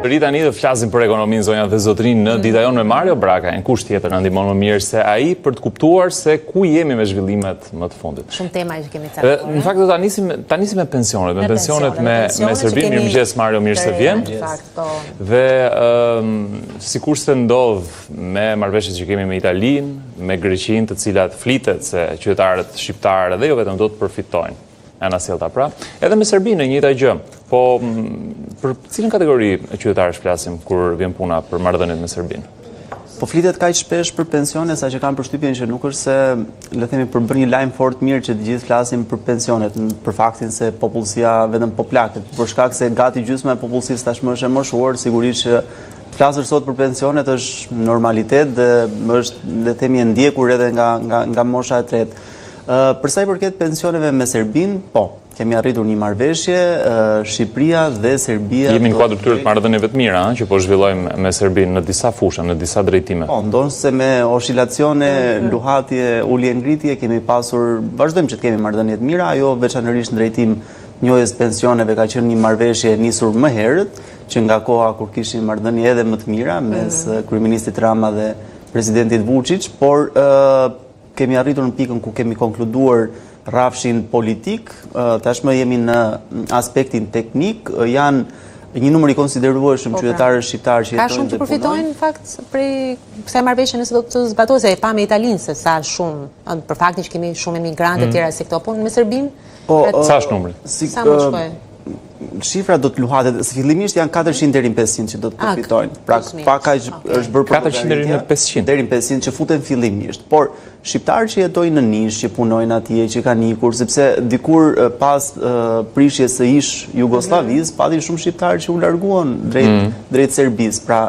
Rita një dhe flasim për ekonominë, zonja dhe zotrin, në dita jonë me Mario Braka, në kush tjetër në ndihmon më mirë se ai për të kuptuar se ku jemi me zhvillimet më të fundit. Shumë tema që kemi caktuar. Në fakt do ta nisim me pensionet, me Serbin, mirëmëngjes Mario, mirë se vjen. Dhe sikur se ndodh me marrëveshjet që kemi me Italinë, me Greqinë, të cilat flitet se qytetarët shqiptarë dhe jo vetëm do të përfitojnë. Ana sjellta pra. Edhe me Serbinë njëjta gjë. Po për cilën kategori e qytetarësh flasim kur vjen puna për marrëdhëniet me Serbinë? Po flitet kaq shpesh për pensione sa që kam përshtypjen që nuk është se le të themi për bërë një lajm fort mirë që të gjithë flasim për pensionet, për faktin se popullsia vetëm po plaket, për shkak se gati gjysma e popullsisë tashmë është e moshuar, sigurisht që flasër sot për pensionet është normalitet dhe është le të themi e ndjekur edhe nga mosha e tretë. Për sa i përket pensioneve me Serbinë, po, kemi arritur një marrëveshje, Shqipëria dhe Serbia... Jemi në kuadër të marrëdhënieve të mira, që po zhvillojmë me Serbinë në disa fusha, në disa drejtime. Po, ndonë se me oscilacione, luhatje, ulje ngritje, kemi pasur, vazhdojmë që të kemi marrëdhënie të mira, ajo veçanërisht në drejtim njojës pensioneve ka qenë një marrëveshje nisur më herët, që nga koha kur kishim marrëdhënie edhe më të mira, mes kryeministit Rama dhe presidentit Vučić, por kemi arritur në pikën ku kemi konkluduar rrafshin politik, tashmë jemi në aspektin teknik, janë një numër i konsiderueshëm qytetarë shqiptarë që jetojnë dhe punojnë. Ka shumë që përfitojnë në fakt prej kësaj marrëveshje nëse do të zbatohet, se e pa me Italinë se sa shumë, për faktin që kemi shumë emigrantë të tjera se këto punë me Serbinë. Sa është numri? Sa më shkoj? Shifra do të luhatet, fillimisht janë 400 deri në 500 që do të përfitojnë. Pra, paka është bërë 400 deri në 500. Deri në 500 që futen fillimisht. Por shqiptarë që jetojnë në Nish, që punojnë atje, që kanë ikur, sepse dikur pas prishjes së ish Jugosllavisë, patin shumë shqiptarë që u larguan drejt Serbisë. Pra,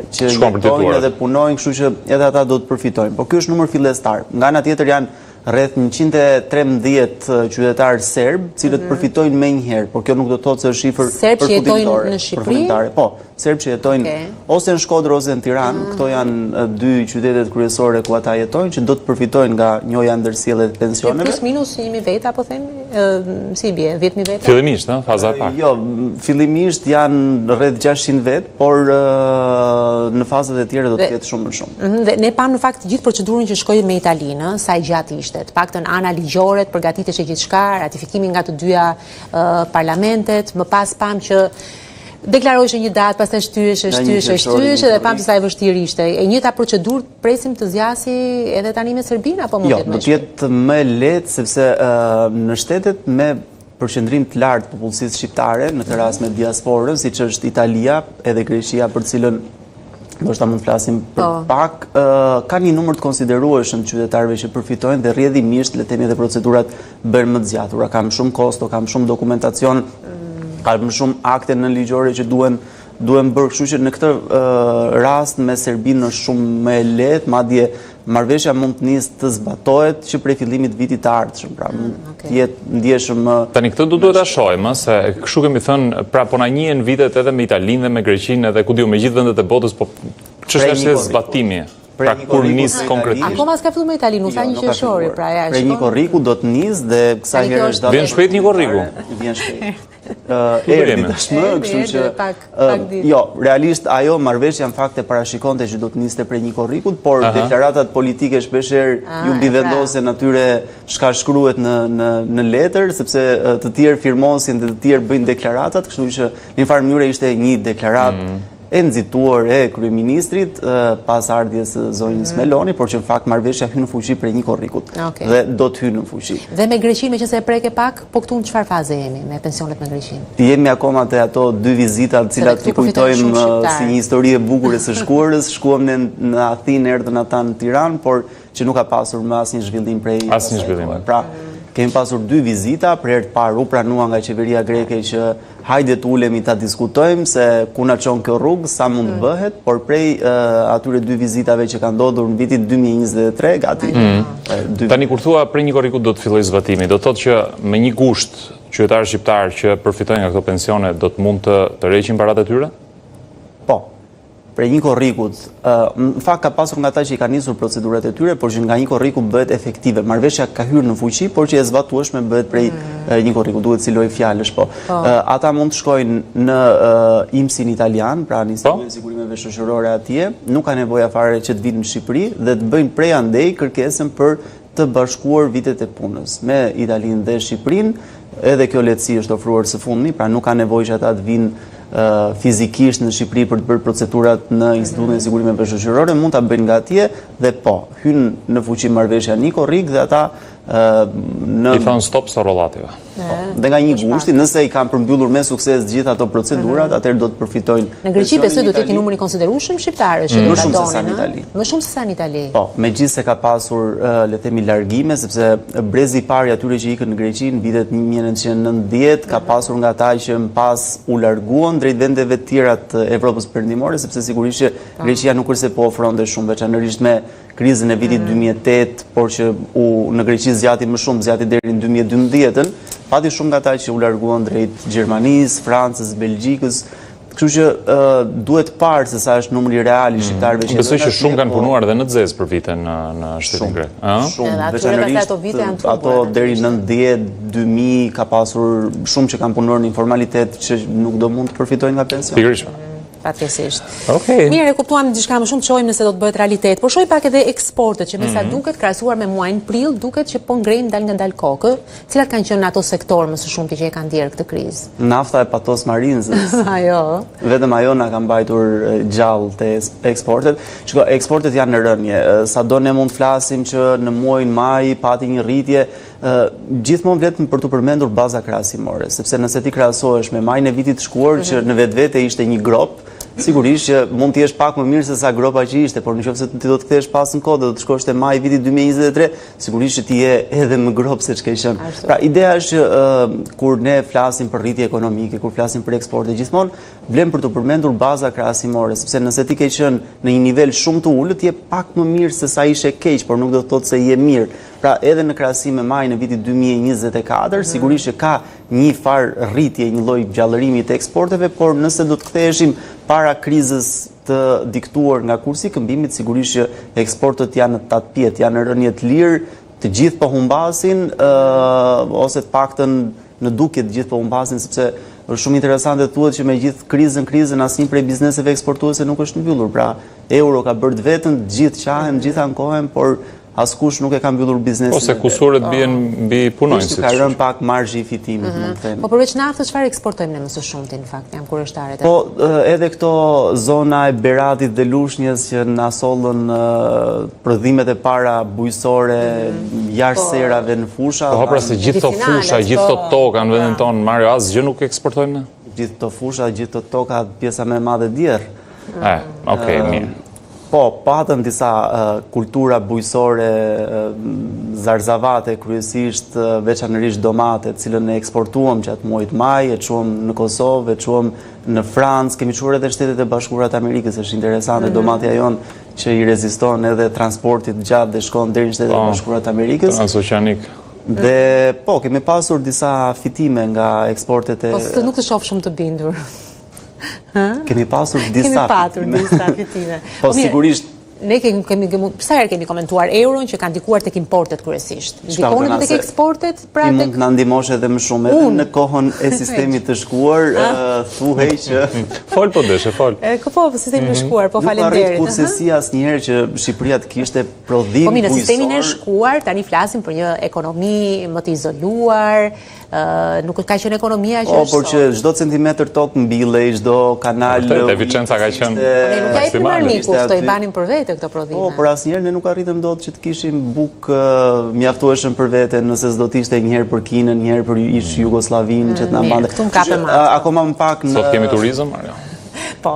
që jetojnë edhe punojnë, kështu që edhe ata do të përfitojnë. Por ky është numër fillestar. Nga ana tjetër janë rreth 113 qytetarë serb, cilët përfitojnë me njëherë, por kjo nuk do të thotë se është shifër përfundimtare. Serb që jetojnë në Shqipëri? Po, serb që jetojnë ose në Shkodër ose në Tiranë, këto janë dy qytetet kryesore ku ata jetojnë, që do të përfitojnë nga njoja ndërsjellje e pensioneve. Plus minus 1.000 veta, po themi, si bie, 10.000 veta? Fillimisht, faza e parë. Jo, fillimisht janë rreth 600 vet, por në fazat e tjera do të ketë shumë më shumë. Dhe ne pam në fakt gjithë procedurën që shkoi me Italinë, sa i gjatë ishte. Të paktën ana ligjore, përgatitesh e gjithçka, ratifikimi nga të dyja parlamentet, më pas pam që deklarohej një datë, pastaj shtyhej dhe pam se sa e vështirë ishte. E njëjta procedurë presim të zgjasi edhe tani me Serbinë apo mund të jetë më shpejt? Jo, do të jetë më lehtë sepse në shtetet me përqendrim të lartë të popullsisë shqiptare, në këtë rast me diasporën, siç është Italia edhe Greqia, për cilën ndoshta mund të flasim për pak, ka një numër të konsiderueshëm të qytetarëve që përfitojnë dhe rrjedhimisht le të themi edhe procedurat bëhen më të zgjatura, kam shumë kosto, kam shumë dokumentacion, kam shumë akte nënligjore që duhen bërë, kështu që në këtë rast me Serbinë është shumë më e lehtë, madje marrëveshja mund të nisë të zbatohet që prej fillimit vitit të ardhshëm, pra mund të jetë ndjeshëm. Tani këtë duhet ta shohim, se kështu kemi thënë, pra po na njihen vitet edhe me Italinë dhe me Greqinë edhe ku diu me gjithë vendet e botës, po ç'është është zbatimi? Pra kur nis konkretisht. Akoma s'ka filluar me Italinë, nuk tha një qershori, pra ja. Prej një korriku do të nisë dhe kësaj herë është datë. Vjen shpejt një korriku. Vjen shpejt. Erdhi tashmë, kështu që jo, realisht ajo marrëveshja në fakt e parashikonte që do të niste prej një korrikut, por deklaratat politike shpeshherë ju bivendosen atyre çka shkruhet në letër, sepse të tjerë firmosin dhe të tjerë bëjnë deklaratat, kështu që në një farë mënyrë ishte një deklaratë e nxituar e kryeministrit pas ardhjes së zonjës Meloni, por që në fakt marrëveshja hyn në fuqi prej një korrikut dhe do të hyjë në fuqi. Dhe me Greqinë, meqense e preke pak, po këtu në çfarë faze jemi me pensionet me Greqinë? Jemi akoma te ato dy vizita të cilat i kujtojmë si një histori e bukur e së shkuarës. Shkuam ne në Athinë, erdhën ata në Tiranë, por që nuk ka pasur më asnjë zhvillim prej asnjë zhvillim. Pra, kemi pasur dy vizita, për herë të parë u pranua nga qeveria greke që hajde të ulemi ta diskutojmë se ku na çon kjo rrugë, sa mund të bëhet, por prej atyre dy vizitave që kanë ndodhur në vitin 2023, gati. Tani kur thua prej një korriku do të fillojë zbatimi, do të thotë që me një gusht qytetarë shqiptarë që përfitojnë nga këto pensione do të mund të rreqin paratë e tyre? Po. prej një korrikut, në fakt ka pasur nga ata që i kanë nisur procedurat e tyre, por që nga një korriku bëhet efektive. Marrëveshja ka hyrë në fuqi, por që e zbatueshme bëhet prej një korriku, duhet si lojë fjalësh, po. Ata mund të shkojnë në IMSS-in italian, pra në Institutin e Sigurimeve Shoqërore atje, nuk ka nevoja fare që të vinë në Shqipëri dhe të bëjnë prej andej kërkesën për të bashkuar vitet e punës me Italinë dhe Shqipërinë. Edhe kjo lehtësi është ofruar së fundmi, pra nuk ka nevojë që ata të vinë fizikisht në Shqipëri për të bërë procedurat në Institutin e Sigurimeve Shoqërore, mund ta bëjnë nga atje dhe hyn në fuqi marrëveshja një korrik dhe ata i thonë stop së rollative. Dhe nga një gushti, nëse i kanë përmbyllur me sukses gjitha ato procedurat, atëherë do të përfitojnë. Në Greqi besoj do të ketë numër i konsiderueshëm shqiptarësh që do ta donin. Më shumë se sa në Itali. Po, megjithëse ka pasur le të themi largime, sepse brezi i parë atyre që ikën në Greqi në vitet 1990 ka pasur nga ata që më pas u larguan drejt vendeve të tjera të Evropës Perëndimore, sepse sigurisht që Greqia nuk është se po ofronte shumë, veçanërisht me krizën e vitit 2008, por që në Greqi zgjati më shumë, zgjati deri në 2012-ën, pati shumë nga ata që u larguan drejt Gjermanisë, Francës, Belgjikës. Kështu që duhet parë se sa është numri real i shqiptarëve që besoj që shumë kanë punuar dhe në zezë për vite në shtetin grek. Shumë, veçanërisht ato deri në 90, 2000 ka pasur shumë që kanë punuar në informalitet që nuk do mund të përfitojnë nga pension. Pikërisht. Fatkeqësisht. Mirë, e kuptuam diçka më shumë, çojmë nëse do të bëhet realitet. Por shoj pak edhe eksportet, që me sa duket krahasuar me muajin prill, duket që po ngrejnë dal nga dal kokë. Cilat kanë qenë ato sektor më së shumti që e kanë ndjerë këtë krizë? Nafta e patos marinzës. Ajo. Vetëm ajo na ka mbajtur gjallë te eksportet. Shiko, eksportet janë në rënje. Sado ne mund të flasim që në muajin maj pati një rritje, gjithmonë vetëm për të përmendur baza krahasimore, sepse nëse ti krahasohesh me majin e vitit të shkuar që në vetvete ishte një grop, sigurisht që mund të jesh pak më mirë se sa gropa që ishte, por nëse ti do të kthehesh pas në kohë, do të shkosh te maji i vitit 2023, sigurisht që ti je edhe më grop se ç'ke qenë. Pra ideja është që kur ne flasim për rritje ekonomike, kur flasim për eksporte, gjithmonë vlen për të përmendur baza krahasimore, sepse nëse ti ke qenë në një nivel shumë të ulët, je pak më mirë se sa ishe keq, por nuk do të thotë se je mirë. Pra edhe në krahasim me majin e vitit 2024, sigurisht që ka një farë rritje, një lloj gjallërimi të eksporteve, por nëse do të ktheheshim para krizës të diktuar nga kursi i këmbimit, sigurisht që eksportet janë në tatpjet, janë në rënje të lirë, të gjithë po humbasin, ose të paktën në dukje të gjithë po humbasin, sepse është shumë interesante të thuhet që me gjithë krizën asnjë prej bizneseve eksportuese nuk është mbyllur. Pra, euro ka bërë vetën, të gjithë qahen, të gjithë ankohen, por askush nuk e ka mbyllur biznesin. Ose kusuret bien mbi punonjësit. Ka rënë pak marzhi i fitimit, mund të them. Po përveç naftës, çfarë eksportojmë ne më së shumti në fakt? Jam kurioztare. Po edhe këto zona e Beratit dhe Lushnjës që na sollën prodhimet e para bujësore jashtë serave në fusha. Po pra se gjithë këto fusha, gjithë këto toka në vendin tonë, Mario, asgjë nuk eksportojmë ne? Gjithë këto fusha, gjithë këto toka, pjesa më e madhe djerë. Okej, mirë. Po, patën disa kultura bujësore zarzavate, kryesisht veçanërisht domate, cilën e eksportuam gjatë muajit maj, e quam në Kosovë, e quam në Francë, kemi quar edhe Shtetet e Bashkuara të Amerikës, është interesante, domatja jonë që i reziston edhe transportit gjatë dhe shkon deri në Shtetet e Bashkuara të Amerikës. Transoceanik. Dhe po, kemi pasur disa fitime nga eksportet e... Po, se nuk të shoh shumë të bindur. Kemi pasur disa fitime. Po sigurisht ne sa herë kemi komentuar euron që kanë ndikuar tek importet kryesisht. Ndikon edhe tek eksportet, pra tek mund të na ndihmosh edhe më shumë edhe në kohën e sistemit të shkuar, thuhej që fol po deshe, fol. Po sistemi i shkuar, po faleminderit. Nuk arrit kurrësi asnjëherë që Shqipëria të kishte prodhim bujësor. Po mirë, sistemin e shkuar, tani flasim për një ekonomi më të izoluar, nuk ka qenë ekonomia që është. Por që çdo centimetër tokë mbillej, çdo kanal. Te Vicenca ka qenë. Ne nuk ka marmiku, këto i banin për vete këto prodhime. Po, por asnjëherë ne nuk arritëm dot që të kishim bukë mjaftueshëm për vete, nëse s'do të ishte një herë për Kinën, një herë për ish Jugosllavinë që të na mbante. Akoma më pak në... Sot kemi turizëm, Mario? Po.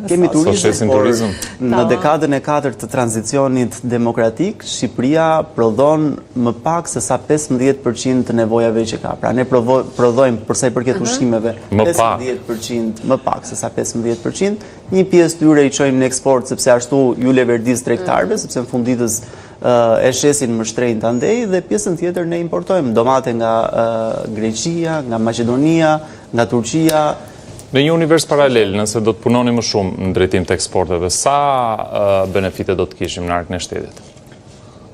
Kemi turizëm, por në dekadën e 4 të tranzicionit demokratik, Shqipëria prodhon më pak se sa 15% të nevojave që ka. Pra ne prodhojmë përsa i përket ushqimeve 15%, më pak se sa 15%. Një pjesë tyre i çojmë në eksport sepse ashtu ju leverdis tregtarëve, sepse në fund ditës e shesin më shtrenjtë andej, dhe pjesën tjetër ne importojmë domate nga Greqia, nga Maqedonia, nga Turqia. Në një univers paralel, nëse do të punoni më shumë në drejtim të eksporteve, sa benefite do të kishim në arkën e shtetit?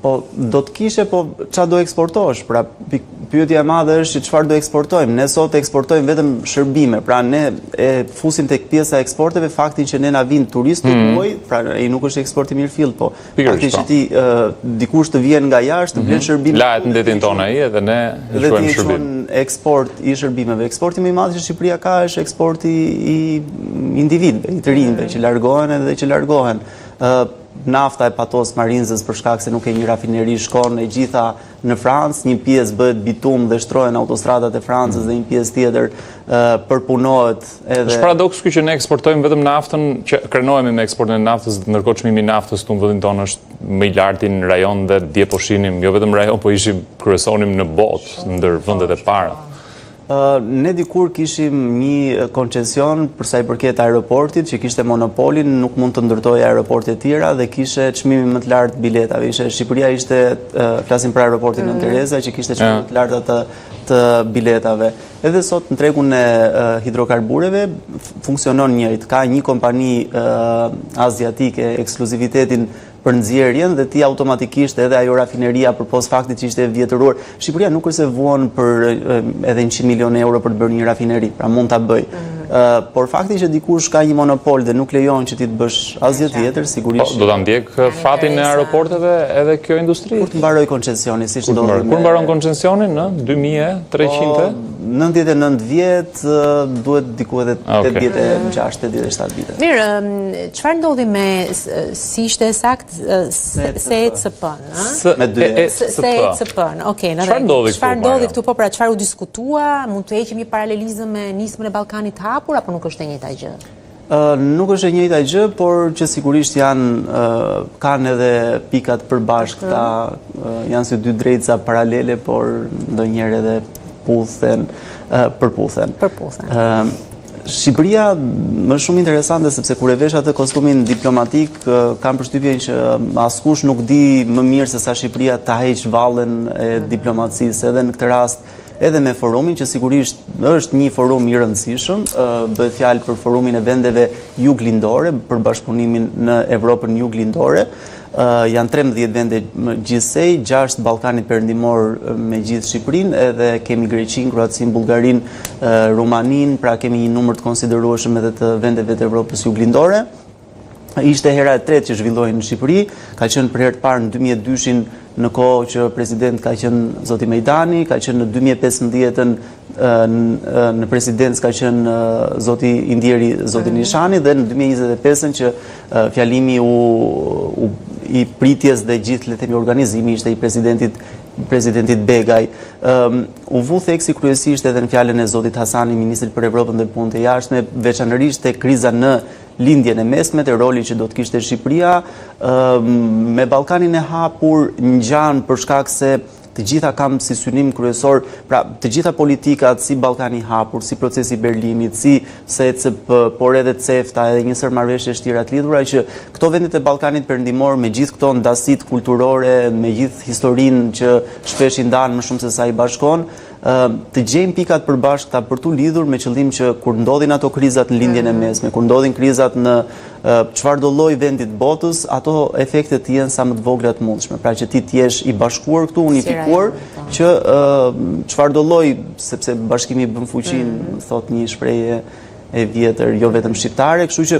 Po, do të kishe, po qa do eksportosh? Pra, pyetja e madhe është që çfarë do eksportojmë? Ne sot eksportojmë vetëm shërbime, pra ne e fusim tek pjesa e eksporteve faktin që ne na vijnë turistë huaj, pra ai nuk është eksport i mirëfillt, po fakti që ti dikush të vjen nga jashtë, të blen shërbime. Lahet në detin tonë ai dhe ne shkojmë shërbim. Eksport i shërbimeve. Eksporti më i madh që Shqipëria ka është eksporti i individëve, i të rinjve që largohen edhe që largohen. Nafta e patos Marinzës për shkak se nuk e një rafineri shkon e gjitha në Francë, një pjesë bëhet bitum dhe shtrohen autostradat e Francës dhe një pjesë tjetër përpunohet edhe... Është paradoks ky që ne eksportojmë vetëm naftën, që krenohemi me eksportin e naftës, ndërkohë çmimi i naftës këtu në vendin tonë është më i lartë në rajon dhe dje po shinim, jo vetëm rajon, po ishim kryesonim në botë ndër vendet e para. Ne dikur kishim një koncesion për sa i përket aeroportit që kishte monopolin, nuk mund të ndërtojë aeroporte tjera dhe kishte çmimin më të lartë biletave. Shqipëria ishte, flasim për aeroportin Nën Tereza, që kishte çmimin më të lartë të biletave. Edhe sot në tregun e hidrokarbureve funksionon njëjtë. Ka një kompani aziatike eksklusivitetin për nxjerrjen dhe ti automatikisht edhe ajo rafineria përpos faktit që ishte vjetëruar. Shqipëria nuk është se vuan për edhe 100 milion euro për të bërë një rafineri, pra mund ta bëj. Por fakti që dikush ka një monopol dhe nuk lejon që ti të bësh asgjë tjetër, sigurisht. Do ta ndjek fatin e aeroporteve edhe kjo industri. Kur të mbaroj koncesioni, siç ndodhi. Kur mbaron koncesionin në 2300? 99 vjet, duhet diku edhe 86-87 vite. Mirë, çfarë ndodhi me si ishte sakt SECP-n, me dy SECP-n. Okej, çfarë ndodhi këtu, po pra çfarë u diskutua, mund të heqim një paralelizëm me nismën e Ballkanit të hapur apo nuk është e njëjta gjë? Nuk është e njëjta gjë, por që sigurisht kanë edhe pikat përbashkëta, janë si dy drejtësa paralele, por ndonjëherë edhe përputhen. Shqipëria më shumë interesante sepse kur e vesh atë kostumin diplomatik, kam përshtypjen që askush nuk di më mirë se sa Shqipëria ta heq vallën e diplomacisë, edhe në këtë rast edhe me forumin, që sigurisht është një forum i rëndësishëm, bëhet fjalë për forumin e vendeve juglindore, për bashkëpunimin në Evropën juglindore. Janë 13 vende gjithsej, 6 Ballkanit Perëndimor me gjithë Shqipërinë, edhe kemi Greqinë, Kroacinë, Bullgarinë, Rumaninë, pra kemi një numër të konsiderueshëm edhe të vendeve të Evropës juglindore. Ishte hera e tretë që zhvillohej në Shqipëri, ka qenë për herë të parë në 2002-shin në kohë që president ka qenë Zoti Mejdani, ka qenë në 2015-ën në presidencë ka qenë Zoti Indieri, Zoti Nishani, dhe në 2025-ën që fjalimi i pritjes dhe gjithë le të themi organizimi ishte i presidentit Begaj. U vu theksi kryesisht edhe në fjalën e Zotit Hasani, ministrit për Evropën dhe punët e jashtme, veçanërisht te kriza në lindjen e mesme, te roli që do të kishte Shqipëria, me Ballkanin e hapur ngjan për shkak se të gjitha kam si synim kryesor, pra të gjitha politikat si Ballkani i hapur, si procesi Berlinit, si SECP, por edhe CEFTA, edhe një sër marrëveshjesh tjera të lidhura, që këto vendet e Ballkanit Perëndimor me gjithë këto ndasit kulturore, me gjithë historinë që shpesh i ndan më shumë se sa i bashkon, të gjejmë pikat përbashkëta për tu lidhur me qëllim që kur ndodhin ato krizat në lindjen e mesme, kur ndodhin krizat në çfarëdo lloj vendit botës, ato efektet të jenë sa më të vogla të mundshme. Pra që ti të jesh i bashkuar këtu, unifikuar, që çfarëdo lloj, sepse bashkimi bën fuqinë, thot një shprehje e vjetër, jo vetëm shqiptare, kështu që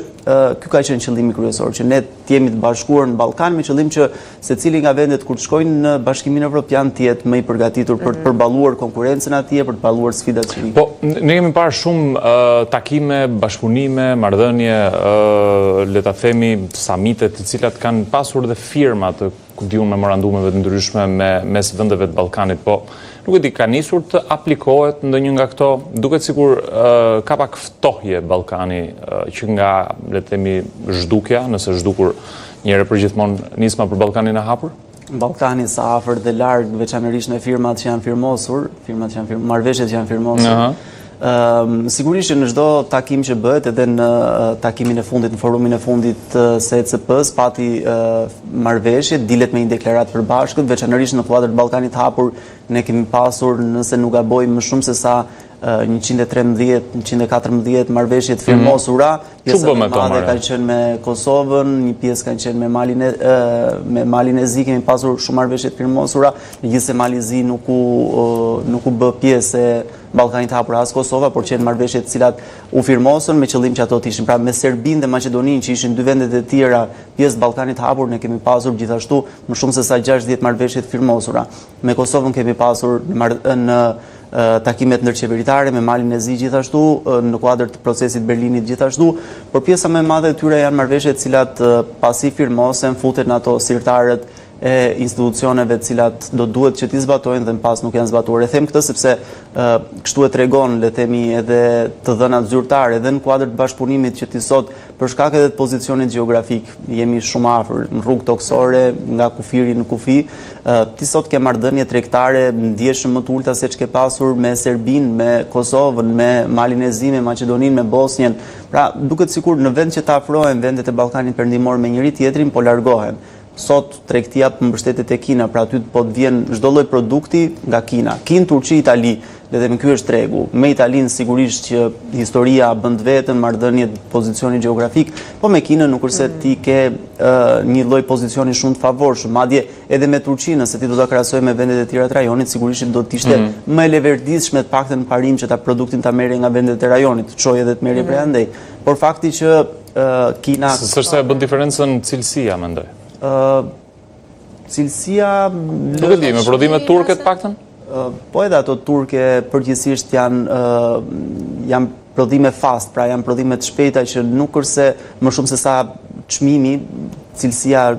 ky ka qenë qëllimi kryesor, që ne të jemi të bashkuar në Ballkan me qëllim që secili nga vendet kur të shkojnë në Bashkimin Evropian të jetë më i përgatitur për të përballuar konkurrencën atje, për të përballuar sfidat që vijnë. Po, ne kemi parë shumë takime, bashkëpunime, marrëdhënie, le ta themi samite, të cilat kanë pasur dhe firma të diun memorandumeve të ndryshme mes vendeve të Ballkanit, po nuk e di, ka nisur të aplikohet ndonjë nga këto, duket sikur ka pak ftohje Ballkani që nga, le të themi, zhdukja, nëse zhdukur një herë përgjithmonë nisma për Ballkanin e hapur? Ballkani sa afër dhe larg, veçanërisht me firmat që janë firmosur, marrëveshjet që janë firmosur. Sigurisht që në çdo takim që bëhet, edhe në takimin e fundit, në forumin e fundit të SECP-s, pati marrëveshje, dilet me një deklaratë përbashkët, veçanërisht në kuadër të Ballkanit të hapur, ne kemi pasur, nëse nuk gaboj, më shumë se sa 113-114 marrëveshje të firmosura, pjesa më madhe kanë qenë me Kosovën, një pjesë kanë qenë me Malin e Zi, kemi pasur shumë marrëveshje të firmosura, megjithëse Mali i Zi nuk u bë pjesë e Ballkanit të hapur as Kosova, por qenë marrëveshje të cilat u firmosën me qëllim që ato të ishin pra me Serbinë dhe Maqedoninë, që ishin dy vendet e tjera pjesë Ballkanit të hapur, ne kemi pasur gjithashtu më shumë se sa 60 marrëveshje të firmosura. Me Kosovën kemi pasur në takimet ndërqeveritare, me Malin e Zi gjithashtu, në kuadër të procesit Berlinit gjithashtu, por pjesa më e madhe e tyre janë marrëveshje të cilat pasi firmosen futen në ato sirtarët e institucioneve të cilat do duhet që t'i zbatojnë dhe në pas nuk janë zbatuar. E them këtë sepse kështu e tregon, le themi, edhe të dhënat zyrtare, edhe në kuadër të bashkëpunimit që ti sot, për shkak edhe të pozicionit gjeografik, jemi shumë afër në rrugë toksore, nga kufiri në kufi, ti sot ke marrëdhënie tregtare ndjeshëm më të ulta se ç'ke pasur me Serbinë, me Kosovën, me Malin e Zi, me Maqedoninë, me Bosnjën. Pra, duket sikur në vend që të afrohen vendet e Ballkanit Perëndimor me njëri tjetrin, po largohen. Sot tregtia mbështetet te Kina, pra aty po të vjen çdo lloj produkti nga Kina. Kinë, Turqi, Itali, le të themi ky është tregu. Me Italinë sigurisht që historia bën vetëm marrëdhëniet pozicioni gjeografik, po me Kinën nuk është se ti ke një lloj pozicioni shumë të favorshëm. Madje edhe me Turqinë, nëse ti do ta krahasoj me vendet e tjera të rajonit, sigurisht do të ishte më e leverdishme të paktën në parim që ta produktin ta merrje nga vendet e rajonit, të çojë edhe të merrje prej andej. Por fakti që Kina s'është e bën diferencën cilësia, mendoj. Cilësia nuk e di, me prodhimet turke të paktën? Po edhe ato turke përgjithsisht janë prodhime fast, pra janë prodhime të shpejta që nuk është se më shumë se sa çmimi, cilësia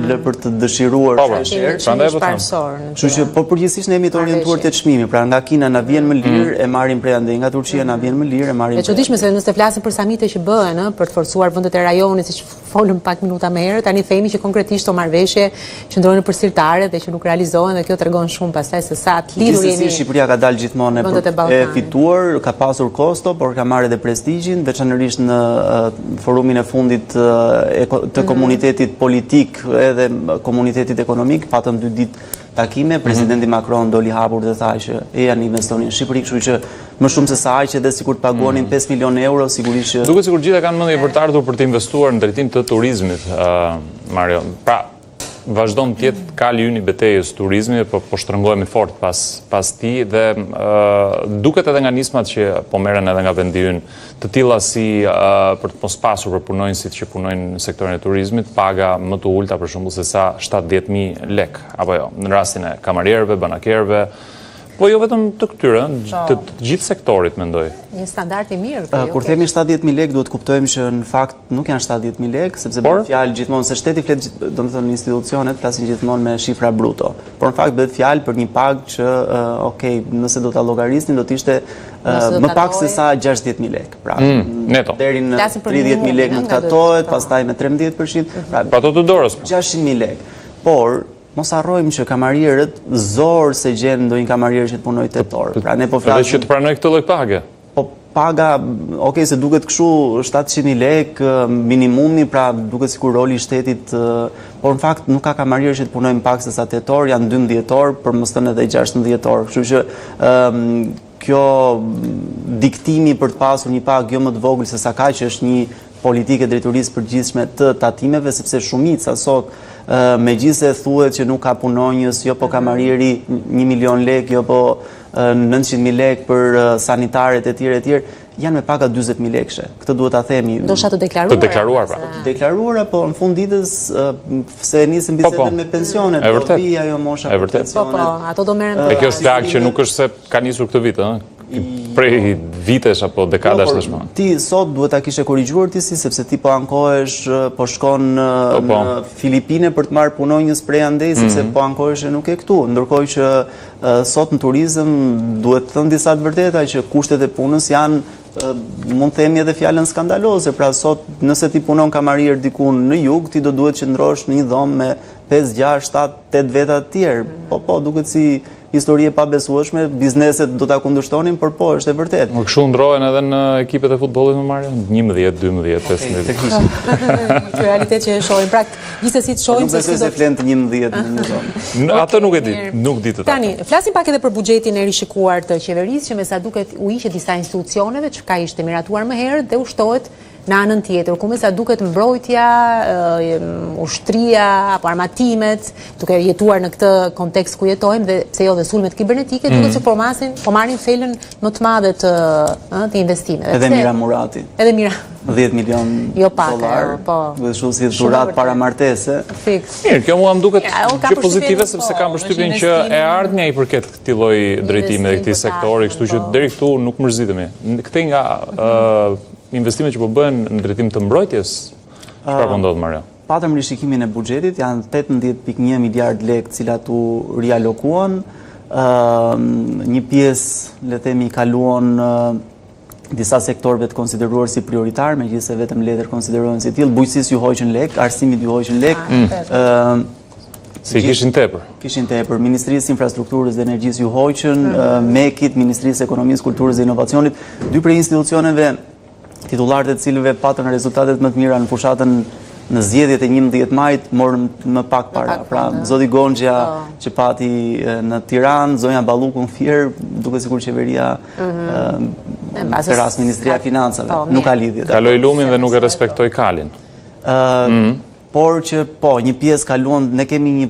lë për të dëshiruar. Kështu që po përgjithsisht ne jemi të orientuar te çmimi, pra nga Kina na vjen më lirë, e marrim prej andej, nga Turqia na vjen më lirë, e marrim. E çuditshme se nëse flasim për samite që bëhen, për të forcuar vendet e rajonit, siç folëm pak minuta më herët, tani themi që konkretisht o marrëveshje qëndrojnë për sirtare dhe që nuk realizohen, dhe kjo tregon shumë pastaj se sa të lidhur jemi. Shqipëria ka dalë gjithmonë e fituar, ka pasur kosto, por ka marrë edhe prestigjin, veçanërisht në forumin e fundit të komunitetit politik edhe komunitetit ekonomik, patëm 2 ditë takime, presidenti Macron doli hapur dhe tha që janë investonin në Shqipëri, kështu që më shumë se sa aq edhe sikur të paguonin 5 milion euro, sigurisht që duket sikur gjithë kanë mendje për të ardhur për të investuar në drejtim të turizmit, Mario. Pra, vazhdon të jetë kali ynë i betejës turizmit, po shtrëngohemi fort pas tij dhe duket edhe nga nismat që po merren edhe nga vendi ynë, të tilla si për të mos pasur për punonjësit që punojnë në sektorin e turizmit, paga më të ulta për shembull se sa 70.000 lek, apo jo, në rastin e kamarierëve, banakerëve, po jo vetëm të këtyre, të gjithë sektorit, mendoj. Një standard i mirë. Kur themi 70.000 lek, duhet kuptojmë që në fakt nuk janë 70.000 lek, sepse bëhet fjalë gjithmonë se shteti flet, domethënë institucionet flasin gjithmonë me shifra bruto. Por në fakt bëhet fjalë për një pagë që, nëse do ta llogarisnin, do të ishte më pak se sa 60.000 lek. Pra, deri në 30.000 lek nuk tatohet, pastaj me 13%, pra ato të dorës. 600.000 lek. Por mos harrojmë që kamarierët zor se gjen ndonjë kamarier që të punojë tetor. Pra ne po flasim edhe që të pranoj këtë lloj page. Po paga, se duket kështu 700.000 lek minimumi, pra duket sikur roli i shtetit, por në fakt nuk ka kamarier që të punojnë pak se sa tetor, janë 12 orë, për mos thënë edhe 16 orë. Kështu që kjo diktimi për të pasur një pagë jo më të vogël se sa kaq është një politike drejturisë përgjithshme të tatimeve, sepse shumica sot megjithëse thuhet që nuk ka punonjës, jo po kamarieri 1 milion lek, jo po 900.000 lek për sanitaret e tjerë, janë me paga 40.000 lekëshe. Këtë duhet ta themi. Ndoshta të deklaruara. Të deklaruar, pra. Të deklaruara, po në fund ditës se nisën bisedën me pensionet, do vi ajo mosha për pensionet. Po, ato do merren. E kjo është lagë që nuk është se ka nisur këtë vit, prej vitesh apo dekadash tashmë. Ti sot duhet ta kishe korrigjuar ti sepse ti po ankohesh, po shkon në Filipine për të marrë punonjës prej andej, sepse po ankohesh e nuk e këtu. Ndërkohë që sot në turizëm duhet të thënë disa të vërteta që kushtet e punës janë, mund të themi edhe fjalën skandaloze. Pra sot nëse ti punon kamarier diku në jug, ti do duhet që ndrosh në një dhomë me 5, 6, 7, 8 veta të tjerë. Po, duket si histori e pabesueshme, bizneset do ta kundërshtonin, por po, është e vërtet. Kështu ndrohen edhe në ekipet e futbollit më Mario? 11, 12, 15. Kjo realitet që e shohim. Pra, gjithsesi të shohim se si do të flen të 11 në një zonë. Atë nuk e di, nuk di të ta. Tani, flasim pak edhe për buxhetin e rishikuar të qeverisë, që me sa duket u hiqet disa institucioneve që ka ishte miratuar më herët dhe u shtohet në anën tjetër, ku me sa duket mbrojtja, ushtria apo armatimet, duke jetuar në këtë kontekst ku jetojmë dhe pse jo dhe sulmet kibernetike, duket që po marrin felën më të madhe të investimeve. Edhe Mira Murati. Edhe Mira. 10 milion dollar. Po. Kështu si dhurat para martese. Fiks. Mirë, kjo mua më duket gjë pozitive sepse kam përshtypjen që e ardhmja i përket këtij lloj drejtimi dhe këtij sektori, kështu që deri këtu nuk mërzitemi. Këtë nga investimet që po bëhen në drejtim të mbrojtjes, çfarë po ndodh Mario? Patëm rishikimin e buxhetit, janë 18.1 miliard lekë cilat u rialokuan. Një pjesë, le themi, kaluan disa sektorëve të konsideruar si prioritar, megjithëse vetëm letër konsiderohen si tillë, bujqësisë ju hoqën lekë, arsimit ju hoqën lekë. Si kishin tepër? Kishin tepër. Ministrisë Infrastrukturës dhe Energjisë ju hoqën, MEK-it, Ministrisë Ekonomisë, Kulturës dhe Inovacionit, dy prej institucioneve titullarët e cilëve patën rezultatet më të mira në fushatën në zgjedhjet e 11 majit, morën më pak para. Pra, Zoti Gonxha që pati në Tiranë, zonja Balluku në Fier, duke sikur qeveria në rast Ministria e Financave, nuk ka lidhje. Kaloi lumin dhe nuk e respektoi kalin. Por që po, një pjesë kaluan, ne kemi një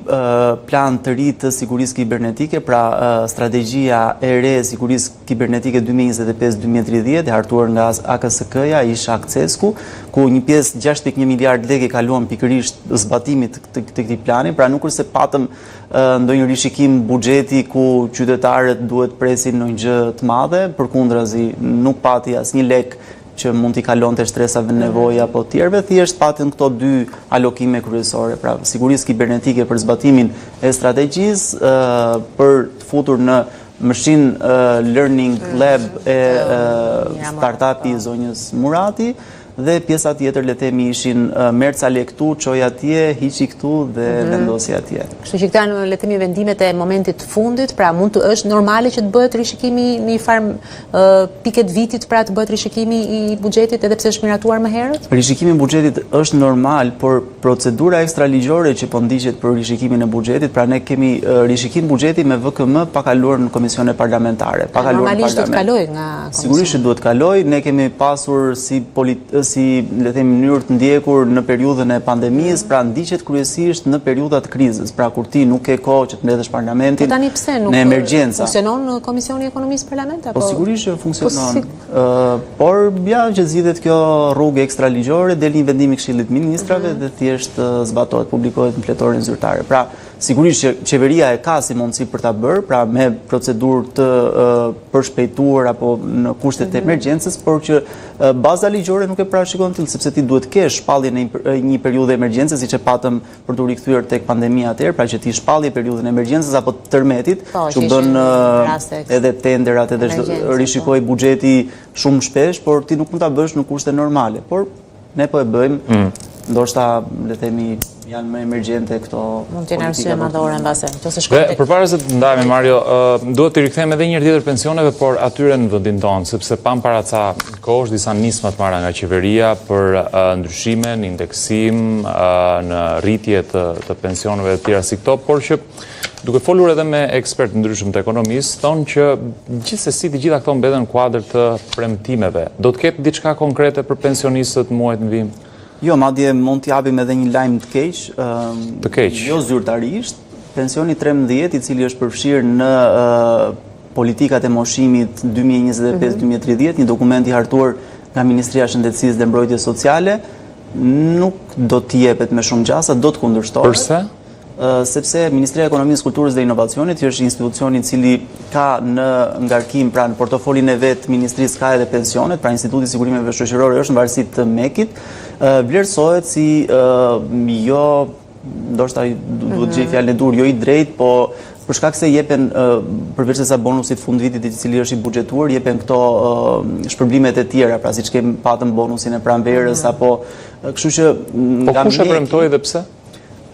plan të ri të sigurisë kibernetike, pra strategjia e re sigurisë kibernetike 2025-2030, e hartuar nga AKSK-ja, ish Akcesku, ku një pjesë 6.1 miliard lekë kaluan pikërisht zbatimit të këtij plani, pra nuk është se patëm ndonjë rishikim buxheti ku qytetarët duhet presin ndonjë gjë të madhe, përkundrazi nuk pati asnjë lek që mund t'i kalon të stresave nevoja apo tjerve, thjesht patën këto dy alokime kryesore, pra sigurisë kibernetike për zbatimin e strategjisë, për të futur në Machine Learning Lab e startupi zonjës Murati, dhe pjesa tjetër le themi ishin merca le këtu, çoj atje, hiqi këtu dhe vendosi atje. Kështu që këta në le themi vendimet e momentit të fundit, pra mund të është normale që të bëhet rishikimi në një farë piket vitit, pra të bëhet rishikimi i buxhetit edhe pse është miratuar më herët? Rishikimi i buxhetit është normal, por procedura ekstraligjore që po ndiqet për rishikimin e buxhetit, pra ne kemi rishikim buxheti me VKM pa kaluar në komisione parlamentare, pa kaluar në parlament. Normalisht do të kaloj nga komisioni. Sigurisht duhet të kaloj, ne kemi pasur si le themi mënyrë të ndjekur në periudhën e pandemisë, pra ndiqet kryesisht në periudhat krizës, pra kur ti nuk ke kohë që të mbledhësh parlamentin tani pse nuk në emergjenca. Funksionon në Komisioni i Ekonomisë Parlament apo? Po sigurisht që funksionon. Por ja që zgjidhet kjo rrugë ekstraligjore, del një vendim i Këshillit të Ministrave dhe thjesht zbatohet, publikohet në fletorin zyrtare. Pra sigurisht që qeveria e ka si mundësi për ta bërë, pra me procedurë të përshpejtuar apo në kushtet e emergjencës, por që baza ligjore nuk e parashikon tillë, sepse ti duhet kesh shpallje në një periudhë emergjencë, siç e patëm për të rikthyer tek pandemia atëherë, pra që ti shpallje periudhën e emergjencës apo të tërmetit, që bën edhe tenderat, edhe rishikoi buxheti shumë shpesh, por ti nuk mund ta bësh në kushte normale. Por ne po e bëjmë, ndoshta le themi janë më emergjente këto. Mund të jenë arsye madhore mbase. Dhe përpara se të ndajemi Mario, duhet të rikthejmë edhe një herë tjetër pensioneve, por atyre në vendin tonë, sepse pam para ca kohësh disa nisma të marra nga qeveria për ndryshime, në indeksim, në rritje të pensioneve të tjera si këto, por që duke folur edhe me ekspertë ndryshëm të ekonomisë, thonë që gjithsesi të gjitha këto mbeten në kuadër të premtimeve. Do të ketë diçka konkrete për pensionistët muajt në vim? Jo, madje mund t'japim edhe një lajm të keq. Të keq. Jo zyrtarisht. Pensioni 13, i cili është përfshirë në politikat e moshimit 2025-2030, një dokument i hartuar nga Ministria e Shëndetësisë dhe Mbrojtjes Sociale, nuk do t'i jepet me shumë gjasa, do të kundërshtohet. Përse? Sepse Ministria e Ekonomisë, Kulturës dhe Inovacionit është institucioni i cili ka në ngarkim, pra në portofolin e vet Ministrisë ka edhe pensionet, pra Instituti i Sigurimeve Shoqërore është në varësi të MEK-it, vlerësohet si jo, ndoshta duhet gjej fjalën e dur, jo i drejt, po për shkak se jepen përveç se sa bonusit fundvitit i cili është i buxhetuar, jepen këto shpërblimet e tjera, pra siç kemi patëm bonusin e pranverës apo kështu që po kush e premtoi dhe pse?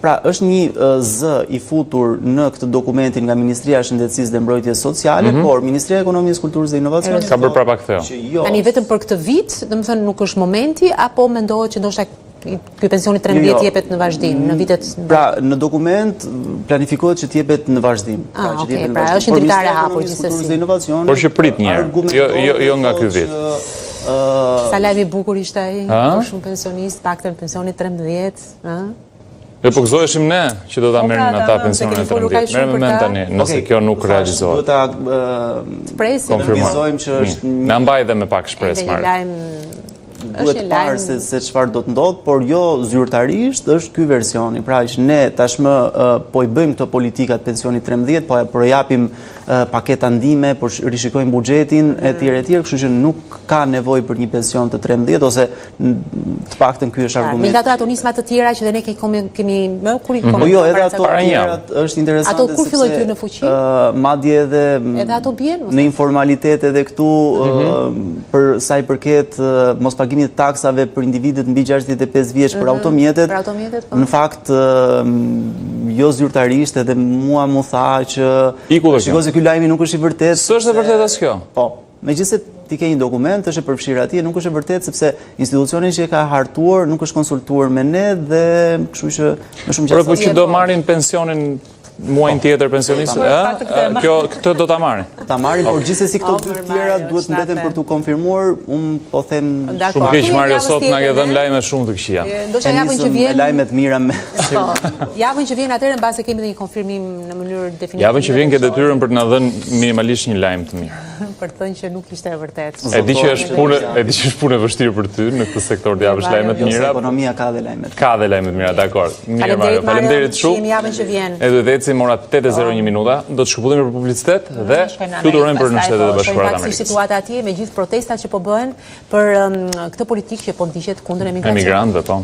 Pra, është një zë i futur në këtë dokumentin nga Ministria e Shëndetësisë dhe Mbrojtjes Sociale, por Ministria e Ekonomisë, Kulturës dhe Inovacionit ka bërë prapa ktheu. Tani vetëm për këtë vit, domethënë nuk është momenti apo mendohet që ndoshta ky pensioni 13 jepet në vazhdim në vitet. Pra, në dokument planifikohet që të jepet në vazhdim. Okej, pra është një dritare e hapur gjithsesi. Por që prit një herë, jo nga ky vit. Sa lajm i bukur ishte ai, për shumë pensionistë, paktën pensioni 13, ëh. E po gëzoheshim ne që do ta merrin ata pensionin e 13. Merrem mend tani, nëse kjo nuk realizohet. Do ta konfirmojmë që është na mbaj dhe me pak shpresë marrë. Duhet parë se çfarë do të ndodh, por jo zyrtarisht është ky versioni. Pra që ne tashmë po i bëjmë këto politikat pensionit 13, po japim paketa ndihme, po rishikojmë buxhetin etj, kështu që nuk ka nevojë për një pension të 13 ose të paktën ky është argumenti. Me ato atonisma të tjera që ne kemi më kur i Po jo, edhe ato është interesante. Ato kur filloi ty në fuqi? Madje edhe ato bien në informalitet edhe këtu për sa i përket mos pagimit të taksave për individët mbi 65 vjeç për automjetet. Në fakt jo zyrtarisht edhe mua mu tha që shikoj se ky lajmi nuk është i vërtetë. S'është e vërtetë as kjo. Po, megjithëse ti ke një dokument, është e përfshirë atje, nuk është e vërtetë sepse institucioni që e ka hartuar nuk është konsultuar me ne dhe kështu që më shumë gjëra. Por që do marrin pensionin muajin tjetër pensionistët, këtë do ta marrin. Ta marrin, por gjithsesi këto dy tjera duhet mbeten për tu konfirmuar. Un po them shumë keq Mario sot na ke dhënë lajme shumë të këqija. Ndoshta japën që vjen lajme të mira me. Japën që vjen atëherë mbase kemi një konfirmim në mënyrë definitive. Japën që vjen ke detyrën për të na dhënë minimalisht një lajm të mirë. Për të thënë që nuk ishte e vërtetë. E di që është punë e vështirë për ty në këtë sektor të japësh lajme të mira. Ekonomia ka dhe lajme. Ka dhe lajme të mira, dakor. Mirë Mario, faleminderit shumë. Japën që vjen. Edhe mora 8:01 minuta, do të shkëputemi për publicitet dhe fluturojmë për në Shtetet e Bashkuara të Amerikës. Situata atje me gjithë protestat që po bëhen për këtë politikë që po ndiqet kundër emigrantëve. Po.